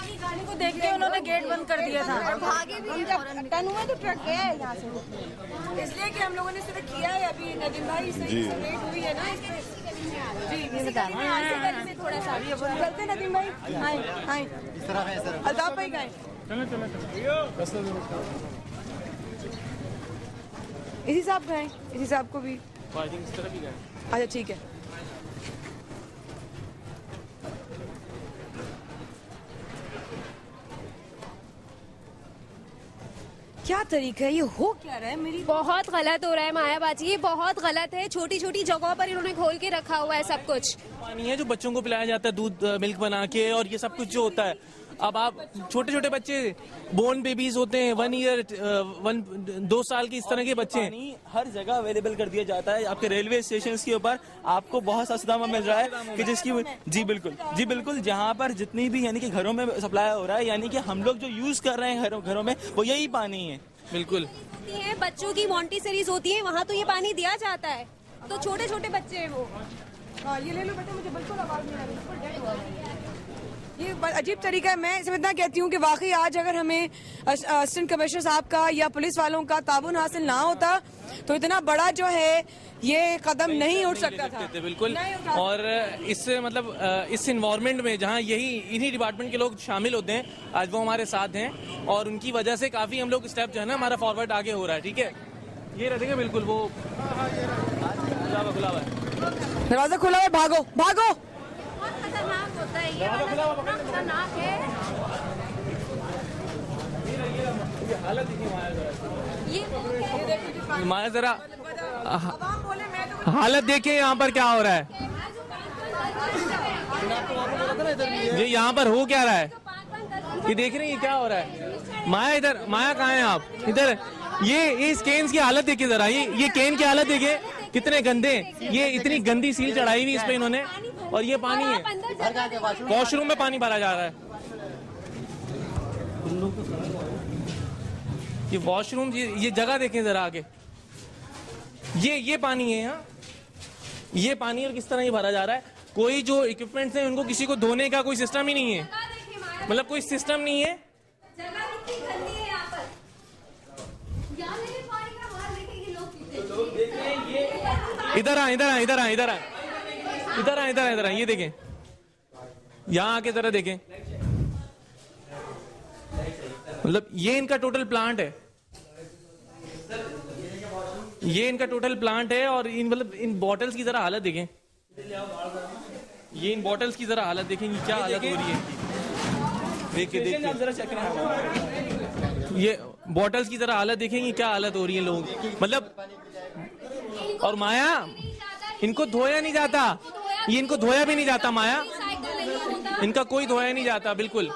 पानी खाने को देख के उन्होंने गेट बंद कर दिया था और भागे भी। टन हुआ तो ट्रक गया है यहाँ से, इसलिए कि हम लोगों ने सिर्फ किया है। अभी नदीम भाई से रेट हुई है ना जी, ये बता रहे हैं थोड़ा सा चलते। नदीम भाई हाय अल्ताफ भाई गए, इसी साहब गए, इसी साहब को भी अच्छा ठीक है। क्या तरीका है, ये हो क्या रहा है? मेरी बहुत गलत हो रहा है माया बाजी, ये बहुत गलत है। छोटी छोटी जगहों पर इन्होंने खोल के रखा हुआ है सब कुछ। पानी है जो बच्चों को पिलाया जाता है, दूध मिल्क बना के, और ये सब कुछ जो होता है। अब आप छोटे छोटे बच्चे बोर्न बेबीज होते हैं, 1 ईयर 2 साल के, इस तरह के बच्चे पानी हर जगह अवेलेबल कर दिया जाता है। आपके रेलवे स्टेशन के ऊपर आपको बहुत सस्ता दाम मिल रहा है कि जिसकी जी बिल्कुल जहाँ पर जितनी भी यानी कि घरों में सप्लाई हो रहा है, यानी कि हम लोग जो यूज कर रहे हैं घरों में, वो यही पानी है। बिल्कुल बच्चों की मॉन्टेसरीज होती है, वहाँ तो ये पानी दिया जाता है, तो छोटे छोटे बच्चे हैं वो। ये ले लो बेटा, मुझे बिल्कुल आवाज नहीं आ रही। ये अजीब तरीका है। मैं इसमें इतना कहती हूँ कि वाकई आज अगर हमें असिस्टेंट कमिश्नर साहब का या पुलिस वालों का ताबून हासिल ना होता तो इतना बड़ा जो है ये कदम नहीं उठ सकता था। बिल्कुल। और इससे मतलब इस इन्वायरमेंट में जहाँ इन्हीं डिपार्टमेंट के लोग शामिल होते हैं, आज वो हमारे साथ हैं और उनकी वजह से काफी हम लोग स्टेप जो है ना हमारा फॉरवर्ड आगे हो रहा है। ठीक है, ये रहेगा बिल्कुल वो खुला हुआ है, दरवाजा खुला है, भागो भागो। खतरनाक होता है ये, खतरनाक है। हालत देखिए माया जरा, हालत देखिए यहाँ पर क्या हो रहा है। जी यहाँ पर हो क्या रहा है, ये देख रहे हैं क्या हो रहा है। माया इधर, माया कहाँ है आप? इधर ये इस केन की हालत देखिए जरा, ये केन की हालत देखिए कितने गंदे। ये इतनी गंदी सील चढ़ाई हुई इस पे इन्होंने, और ये पानी है, वॉशरूम में पानी भरा जा रहा है। ये वॉशरूम, ये जगह देखें जरा आगे, ये पानी है यहाँ, ये पानी और किस तरह ये भरा जा रहा है। कोई जो इक्विपमेंट्स हैं उनको किसी को धोने का कोई सिस्टम ही नहीं है, मतलब कोई सिस्टम नहीं है। इधर आ, इधर आ, इधर आ, इधर आ, इधर आ, इधर आ, इधर आ, ये देखें, यहाँ आके जरा देखें, मतलब ये इनका टोटल प्लांट है, ये इनका टोटल प्लांट है। और इन मतलब इन बॉटल्स की जरा हालत देखें, ये इन बॉटल्स की जरा हालत देखें, क्या हालत हो रही है इनकी। देखिए ये बॉटल्स की जरा हालत देखेंगे, क्या हालत हो रही है लोगों की, मतलब। और माया, इनको धोया नहीं जाता, ये इनको धोया भी नहीं जाता माया, इनका कोई धोया नहीं जाता बिल्कुल।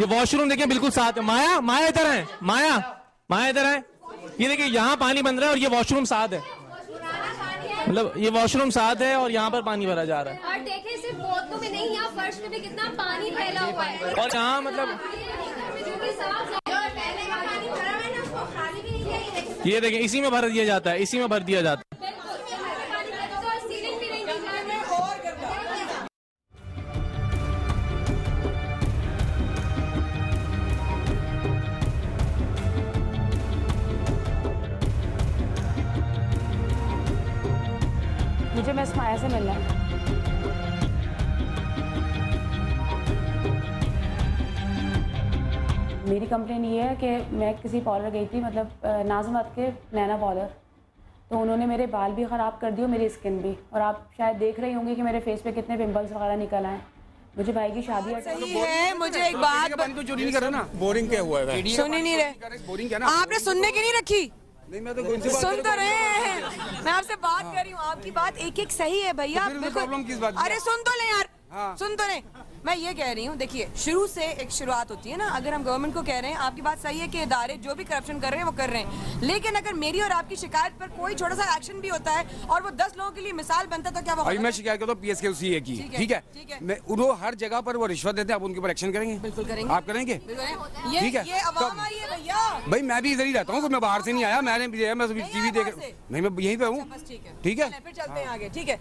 ये वॉशरूम देखिए बिल्कुल साथ है। माया, माया इधर है, माया, माया इधर है। ये देखिए यहाँ पानी बन रहा है और ये वॉशरूम साथ है, मतलब ये वॉशरूम साथ है और यहाँ पर पानी भरा जा रहा है। और देखिए सिर्फ बोतलों में नहीं, यहाँ फर्श में भी कितना पानी फैला हुआ है। और यहाँ मतलब ये देखिए इसी में भर दिया जाता है, इसी में भर दिया जाता है। मुझे मिस माया से मिलना है। मेरी कंप्लेन ये है कि मैं किसी पार्लर गई थी, मतलब नाज़िमात के नैना पार्लर, तो उन्होंने मेरे बाल भी ख़राब कर दिए, मेरी स्किन भी। और आप शायद देख रही होंगी कि मेरे फेस पे कितने पिंपल्स वगैरह निकल आए। मुझे भाई की शादी है। मुझे एक बात, चोरी नहीं कर रहा ना, बोरिंग क्या हुआ है, सुन ही नहीं रहे, बोरिंग क्या ना, आपने सुनने की नहीं रखी। नहीं मैं तो सुन तो रहे हैं, मैं आपसे बात कर रही हूँ, आपकी बात एक एक सही है भैया। प्रॉब्लम किस बात? अरे सुन तो ले यार, सुन तो ले। मैं ये कह रही हूँ, देखिए शुरू से एक शुरुआत होती है ना। अगर हम गवर्नमेंट को कह रहे हैं, आपकी बात सही है कि इदारे जो भी करप्शन कर रहे हैं वो कर रहे हैं, लेकिन अगर मेरी और आपकी शिकायत पर कोई छोटा सा एक्शन भी होता है और वो 10 लोगों के लिए मिसाल बनता है तो क्या वो अभी मैं शिकायत करता हूँ PSKCA की, ठीक है, मैं वो हर जगह पर वो रिश्वत देते हैं, आप उनके ऊपर एक्शन करेंगे? बिल्कुल करेंगे। आप करेंगे? ठीक है, ये अवाम आई है भैया। भाई मैं भी इधर ही रहता हूँ, मैं बाहर से नहीं आया, मैं टीवी देख, नहीं मैं यहीं पे हूँ, ठीक है, फिर चलते हैं आगे, ठीक है।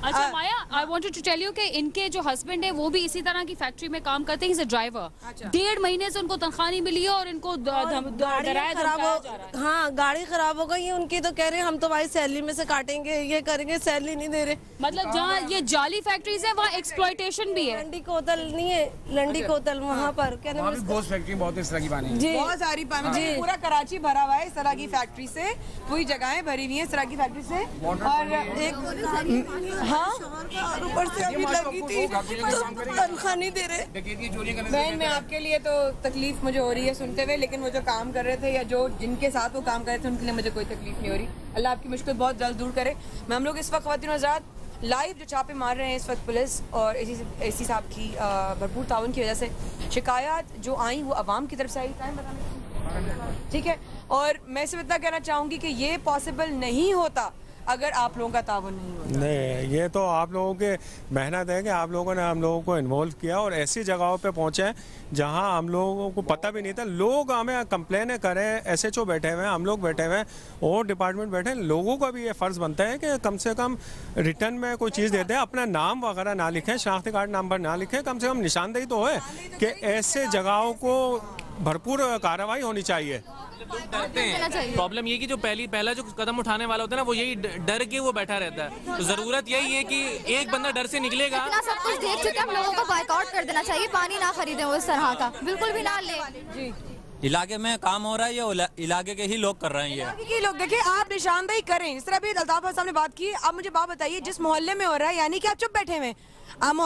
अच्छा Maya, I wanted to tell you कि इनके जो हस्बैंड है वो भी इसी तरह की फैक्ट्री में काम करते हैं, इज अ ड्राइवर। 1.5 महीने से उनको तनख्वाह नहीं मिली है और इनको डराया जा रहा है। हाँ, गाड़ी खराब हो गई उनकी, तो कह रहे हैं हम तो भाई सैलरी में से काटेंगे, ये करेंगे, सैलरी नहीं दे रहे। मतलब जहाँ ये जाली फैक्ट्रीज है वहाँ एक्सप्लॉयटेशन भी है। लंडी कोतल नहीं है, लंडी कोतल वहाँ पर क्या नाम है, फैक्ट्री बहुत इस तरह की पानी जी, बहुत सारी पानी, पूरा कराची भरा हुआ है इस तरह की फैक्ट्री से, पूरी जगहें भरी हुई है इस तरह की फैक्ट्री से। और एक हाँ ऊपर से अभी लगी थी, तनख्वाह नहीं दे रहे। बहन मैं आपके लिए तो तकलीफ मुझे हो रही है सुनते हुए, लेकिन वो जो काम कर रहे थे या जो जिनके साथ वो काम कर रहे थे उनके लिए मुझे कोई तकलीफ नहीं हो रही। अल्लाह आपकी मुश्किल बहुत जल्द दूर करे। मैं हम लोग इस वक्त ख़वातीन हज़रात लाइव जो छापे मार रहे हैं इस वक्त पुलिस और एसी साहब की भरपूर ताउन की वजह से, शिकायत जो आई वो आवाम की तरफ से आई, ठीक है। और मैं सिर्फ इतना कहना चाहूँगी कि ये पॉसिबल नहीं होता अगर आप लोगों का ताउन नहीं होता। नहीं, ये तो आप लोगों के मेहनत है कि आप लोगों ने हम लोगों को इन्वॉल्व किया और ऐसी जगहों पे पहुंचे हैं जहां हम लोगों को पता भी नहीं था। लोग हमें कंप्लेन करें, SHO बैठे हुए हैं, हम लोग बैठे हुए हैं और डिपार्टमेंट बैठे हैं, लोगों का भी ये फ़र्ज़ बनता है कि कम से कम रिटर्न में कोई चीज़ देते हैं, अपना नाम वगैरह ना लिखें, शनाख्ती कार्ड नंबर ना लिखें, कम से कम निशानदेही तो है कि ऐसे जगहों को भरपूर कार्रवाई होनी चाहिए। डरते हैं। प्रॉब्लम ये कि जो पहला जो कदम उठाने वाला होता है ना, वो यही डर के वो बैठा रहता है। तो जरूरत यही है कि एक बंदा डर से निकलेगा। इतना सब कुछ देख चुके हम लोगों को बायकॉट कर देना चाहिए, पानी ना खरीदें वो इस तरह का, बिल्कुल भी ना ले। इलाके में काम हो रहा है, ये इलाके के ही लोग कर रहे हैं। ये लोग देखिए, आप निशानदेही करें, इस तरह भी अल्ताफ साहब ने बात की। अब मुझे बात बताइए, जिस मोहल्ले में हो रहा है यानी कि आप चुप बैठे हुए,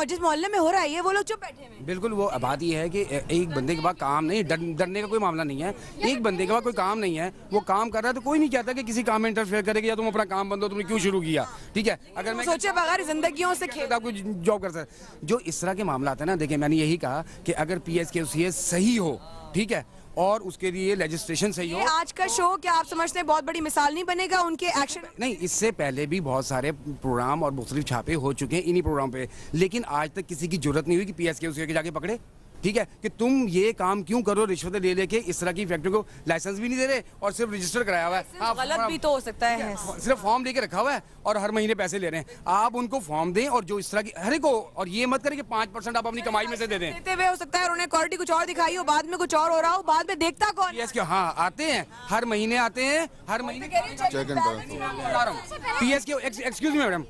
जिस मोहल्ले में हो रहा है ये वो लोग चुप बैठे हुए। बिल्कुल, वो बात ये है कि एक बंदे के पास काम नहीं, डरने का कोई मामला नहीं है। एक बंदे के पास कोई काम नहीं है, वो काम कर रहा है तो कोई नहीं कहता कि किसी काम में इंटरफेयर करेगा या तुम अपना काम बंद हो, तुमने क्यों शुरू किया, ठीक है। अगर मैं सोचे बगैर जिंदगियों से खेल आपको जॉब कर सकते, जो इस तरह के मामला आते हैं ना, देखिए मैंने यही कहा कि अगर PSKCA सही हो, ठीक है, और उसके लिए लेजिस्लेशन सही हो। आज का शो क्या आप समझते हैं बहुत बड़ी मिसाल नहीं बनेगा उनके एक्शन? नहीं, इससे पहले भी बहुत सारे प्रोग्राम और मुख्तलिफ छापे हो चुके हैं इन्हीं प्रोग्राम पे, लेकिन आज तक किसी की जरूरत नहीं हुई कि PSKCA के जाके पकड़े, ठीक है, कि तुम ये काम क्यों करो, रिश्वतें ले लेके इस तरह की फैक्ट्री को लाइसेंस भी नहीं दे रहे और सिर्फ रजिस्टर कराया हुआ है। गलत भी तो हो सकता है, सिर्फ फॉर्म लेके रखा हुआ है और हर महीने पैसे ले रहे हैं। आप उनको फॉर्म दें और जो इस तरह की हर एक को, और ये मत करें कि 5% आप अपनी कमाई में से दे दें। देते हुए हो सकता है उन्होंने क्वालिटी कुछ और दिखाई हो, बाद में कुछ और हो रहा हो, बाद में देखता कौन? PSK हाँ आते हैं, हर महीने आते हैं, हर महीने PSK, एक्सक्यूज मी मैडम,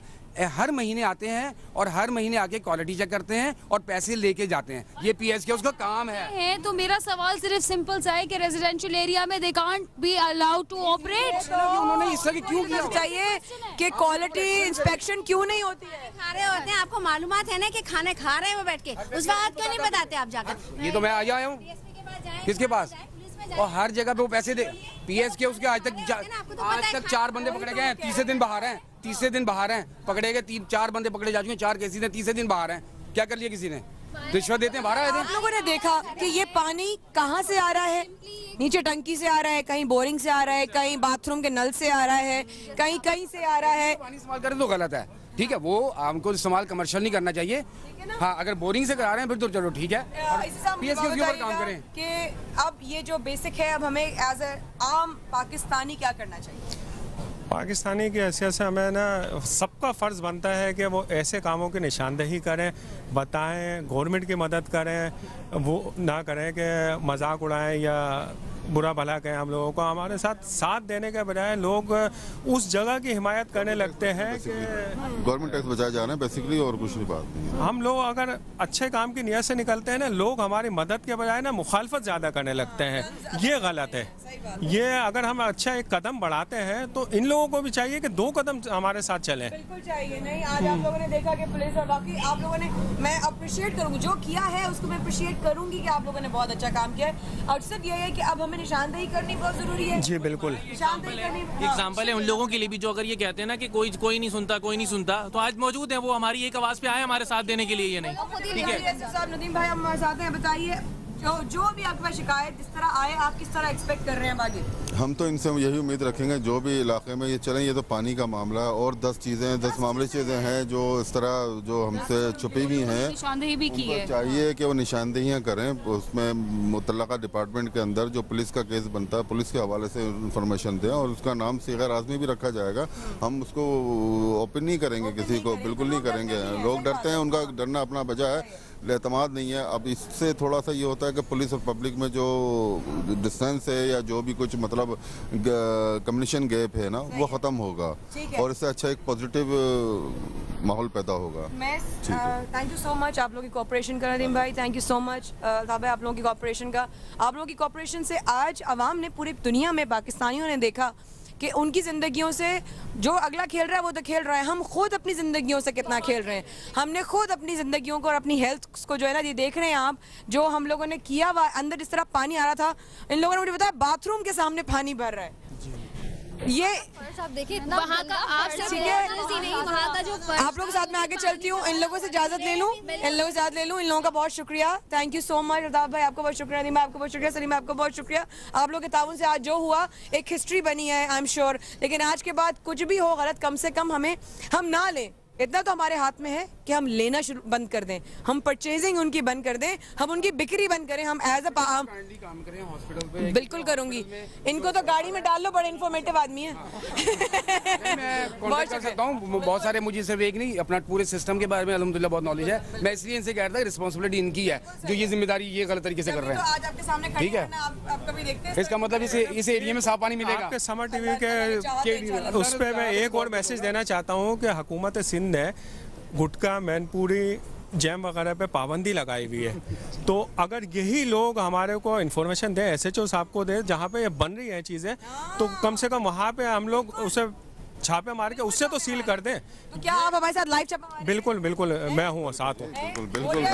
हर महीने आते हैं और हर महीने आके क्वालिटी चेक करते हैं और पैसे लेके जाते हैं, ये PSK उसका काम है। तो मेरा सवाल सिर्फ सिंपल सा है कि रेजिडेंशियल एरिया में they can't be allowed to operate. उन्होंने इस तरह की क्यों किया? चाहिए कि क्वालिटी इंस्पेक्शन क्यों नहीं होती है? खा रहे होते हैं, आपको मालूमात है ना कि खाने खा रहे हैं वो बैठ के, उस बात क्यों नहीं बताते आप जाकर? ये तो मैं आ आया हूँ, किसके पास, और हर जगह पे वो पैसे दे। PSK उसके आज तक 4 बंदे पकड़े गए हैं, तीसरे दिन बाहर हैं, तीसरे दिन बाहर हैं, पकड़े गए 3-4 बंदे पकड़े जा चुके हैं, 4 केसेस हैं, तीसरे दिन बाहर हैं। क्या कर लिया किसी ने? रिश्वत देते हैं, बाहर आए थे। आप लोगों ने देखा कि ये पानी कहाँ से आ रहा है? नीचे टंकी से आ रहा है, कहीं बोरिंग से आ रहा है, कहीं बाथरूम के नल से आ रहा है, कहीं कहीं से आ रहा है। पानी इस्तेमाल करें तो गलत है, ठीक है, वो हमको इस्तेमाल कमर्शियल नहीं करना चाहिए। हाँ, अगर बोरिंग से करा रहे हैं फिर तो चलो ठीक है, PSK उसके ऊपर काम करें। कि अब ये जो बेसिक है, अब हमें एज ए आम पाकिस्तानी क्या करना चाहिए? पाकिस्तानी की हैसियत से हमें ना सबका फ़र्ज़ बनता है कि वो ऐसे कामों की निशानदेही करें, बताएं, गवर्नमेंट की मदद करें, वो ना करें कि मजाक उड़ाएं या बुरा भला कहें हम लोगों को। हमारे साथ देने के बजाय लोग उस जगह की हिमायत करने लगते हैं कि गवर्नमेंट टैक्स बचाया जा रहा है बेसिकली, और कुछ नहीं बात नहीं। हम लोग अगर अच्छे काम की नीयत से निकलते हैं ना, लोग हमारी मदद के बजाय ना मुखालफत ज़्यादा करने लगते हैं, ये गलत है। ये अगर हम अच्छा एक कदम बढ़ाते हैं तो इन लोगों को भी चाहिए कि 2 कदम हमारे साथ चलें। बिल्कुल चाहिए। नहीं, आज आप लोगों ने देखा कि पुलिस और बाकी आप लोगों ने, मैं अप्रिशिएट करूँगी जो किया है उसको, मैं अप्रिशिएट करूँगी कि आप लोगों ने बहुत अच्छा काम किया है। और सिर्फ ये है कि अब हमें निशानदेही करनी बहुत जरूरी है। जी बिल्कुल, निशानदेही करनी एग्जाम्पल है उन लोगों के लिए भी जो अगर ये कहते हैं ना कि कोई नहीं सुनता, तो आज मौजूद है वो हमारी एक आवाज पे आए हमारे साथ देने के लिए। ये नहीं ठीक है साहब, नदीम भाई हमारे साथ हैं, बताइए जो भी आपके पास शिकायत जिस तरह आए, आप किस तरह एक्सपेक्ट कर रहे हैं आगे? हम तो इनसे यही उम्मीद रखेंगे जो भी इलाके में ये चलें, ये तो पानी का मामला है और 10 मामले चीज़ें हैं जो इस तरह जो हमसे छुपी हुई हैं, निशानदेही भी की है। चाहिए कि वो निशानदेहियाँ करें, उसमें मुतल्लका डिपार्टमेंट के अंदर जो पुलिस का केस बनता है पुलिस के हवाले से इंफॉर्मेशन दें और उसका नाम सीगर आज़मी भी रखा जाएगा। हम उसको ओपन नहीं करेंगे, किसी को बिल्कुल नहीं करेंगे। लोग डरते हैं, उनका डरना अपना वजह है, एतमाद नहीं है। अब इससे थोड़ा सा ये होता है कि पुलिस और पब्लिक में जो डिस्टेंस है या जो भी कुछ मतलब कम्युनिकेशन गैप है ना, वो ख़त्म होगा और इससे अच्छा एक पॉजिटिव माहौल पैदा होगा। थैंक यू सो मच आप लोगों की कोऑपरेशन का, नदीम भाई थैंक यू सो मच साहब आप लोगों की कोऑपरेशन का। आप लोगों की कोऑपरेशन से आज अवाम ने, पूरी दुनिया में पाकिस्तानियों ने देखा कि उनकी ज़िंदगियों से जो अगला खेल रहा है वो तो खेल रहा है, हम खुद अपनी ज़िंदगियों से कितना खेल रहे हैं। हमने खुद अपनी ज़िंदगियों को और अपनी हेल्थ को जो है ना, ये देख रहे हैं आप, जो हम लोगों ने किया हुआ, अंदर इस तरह पानी आ रहा था, इन लोगों ने मुझे बताया बाथरूम के सामने पानी भर रहा है। ये आप देखिए वहाँ का आप लोगों के साथ में आगे चलती हूँ, इन लोगों से इजाजत ले लूँ, इन लोगों का बहुत शुक्रिया, thank you so much. Altaf भाई आपको बहुत शुक्रिया, नदीम आपको बहुत शुक्रिया, सलीम आपको बहुत शुक्रिया। आप लोग के ताउन से आज जो हुआ एक हिस्ट्री बनी है, आई एम श्योर। लेकिन आज के बाद कुछ भी हो गलत, कम से कम हम ना लें, इतना तो हमारे हाथ में है कि हम लेना शुरू बंद कर दें, हम परचेजिंग उनकी बंद कर दें, हम उनकी बिक्री बंद करें। हम एज अ काम करें हॉस्पिटल पे, बिल्कुल करूंगी। इनको तो गाड़ी में डाल लो, बड़े इन्फॉर्मेटिव आदमी है। मैं कॉन्टेक्ट कर सकता हूँ बहुत सारे, मुझे सिर्फ एक नहीं, अपना पूरे सिस्टम के बारे में अल्हम्दुलिल्लाह बहुत नॉलेज है। मैं इसलिए इनसे कह रहा था रिस्पॉन्सिबिलिटी इनकी है, जो ये जिम्मेदारी ये गलत तरीके से कर रहे हैं। आज आपके सामने ठीक है, इसका मतलब इस एरिया में साफ पानी मिलेगा। आपके समर टीवी के उस पर मैं एक और मैसेज देना चाहता हूँ कि हुकूमत सिंध ने गुटखा, मैनपुरी, जैम वगैरह पे पाबंदी लगाई हुई है। तो अगर यही लोग हमारे को इन्फॉर्मेशन दें, SHO साहब को दें, जहाँ पे ये बन रही हैं चीज़ें, तो कम से कम वहाँ पे हम लोग उसे छापे मार के उससे तो सील कर दें। तो क्या आप हमारे साथ लाइव छापा? बिल्कुल बिल्कुल, मैं हूँ, साथ हूँ। बिल्कुल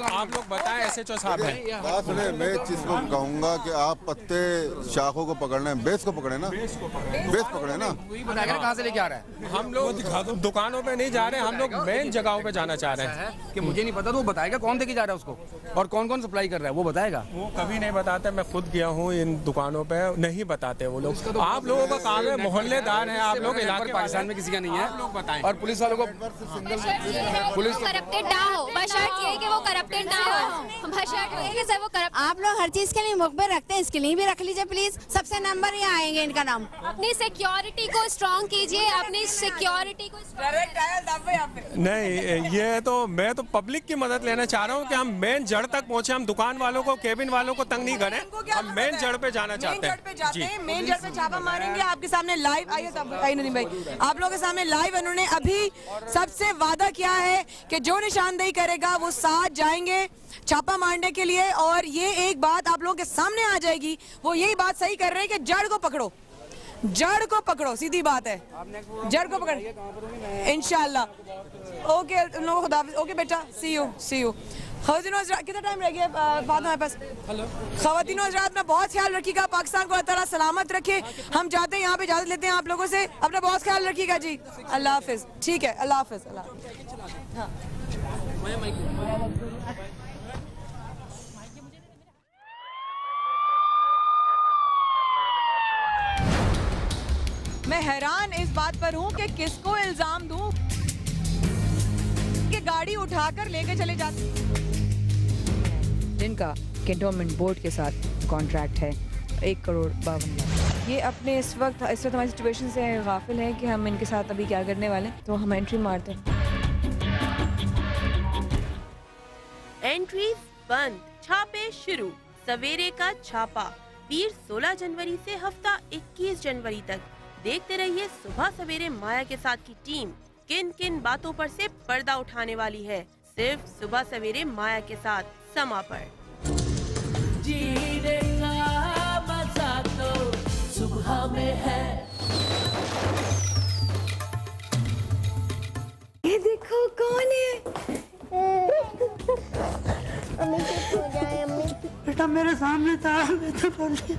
आप लोग बताएं, SHO साहब हैं। बात सुने, मैं इस चीज़ को कहूँगा कि आप पत्ते शाखों को पकड़ना है, बेस को पकड़े ना, बेस पकड़े ना। कहाँ से लेके आ रहा है? हम लोग दुकानों पे नहीं जा रहे, हम लोग मेन जगहों पे जाना चाह रहे हैं। कि मुझे नहीं पता, तो वो बताएगा कौन देके जा रहा है उसको और कौन कौन सप्लाई कर रहा है, वो बताएगा। वो कभी नहीं बताते, मैं खुद गया हूँ इन दुकानों पे, नहीं बताते वो लोग। आप लोगों का काम है, मोहल्लेदार हैं आप लोग, इलाके पाकिस्तान में किसी का नहीं है, आप लोग बताएं। और पुलिस वालों को पुलिस करप्टेड ना हो, बशर्त ये कि वो करप्टेड ना हो, बशर्त ये कि सर वो करप्ट। आप लोग हर चीज के लिए मुखबिर रखते हैं, इसके लिए भी रख लीजिए प्लीज, सबसे नंबर ही आएंगे इनका नाम। अपनी सिक्योरिटी को स्ट्रॉन्ग कीजिए, अपनी सिक्योरिटी को। नहीं, ये तो मैं तो पब्लिक की मदद लेना चाह रहा हूँ कि हम मेन जड़ तक पहुँचे, हम दुकान वालों को, केबिन वालों को तंग नहीं करें, हम मेन जड़ पे जाना चाहते हैं। मेन जड़ पे छापा मारेंगे। आपके सामने लाइव आइए नदीम भाई, आप लोगों के सामने लाइव उन्होंने अभी सबसे वादा किया है कि जो निशानदेही करेगा वो साथ जाएंगे छापा मारने के लिए। और ये एक बात आप लोगों के सामने आ जाएगी, वो यही बात सही कर रहे हैं कि जड़ को पकड़ो, जड़ को पकड़ो, सीधी बात है, जड़ को पकड़ इंशाल्लाह। ओके तुम लोगों को खुदा, ओके बेटा, सी यू। कितना टाइम रह गया बात हमारे पास? ख़वातीन हज़रात में बहुत ख्याल रखिएगा, पाकिस्तान को अल्लाह ताला सलामत रखे। हम जाते हैं, यहाँ पे इजाज़त लेते हैं आप लोगों से, अपना बहुत ख्याल रखिएगा जी। अल्लाह हाफिज़। ठीक है, अल्लाह हाफिज़। हाँ। मैं हैरान इस बात पर हूँ कि किसको इल्जाम दूँ कि गाड़ी उठाकर लेके चले जाते, जिनका कैंटोनमेंट बोर्ड के साथ कॉन्ट्रैक्ट है 1,52 लाख। ये अपने इस वक्त हमारी सिचुएशन से गाफिल है कि हम इनके साथ अभी क्या करने वाले हैं, तो हम एंट्री मारते हैं। एंट्री बंद, छापे शुरू। सवेरे का छापा, पीर 16 जनवरी से हफ्ता 21 जनवरी तक। देखते रहिए सुबह सवेरे माया के साथ की टीम किन किन बातों पर से पर्दा उठाने वाली है, सिर्फ सुबह सवेरे माया के साथ समा पर। जीने का मजा तो सुबह में है। ये देखो कौन है? अम्मी चुप हो जाए अम्मी। बेटा मेरे सामने था, मैं तो बोल दिया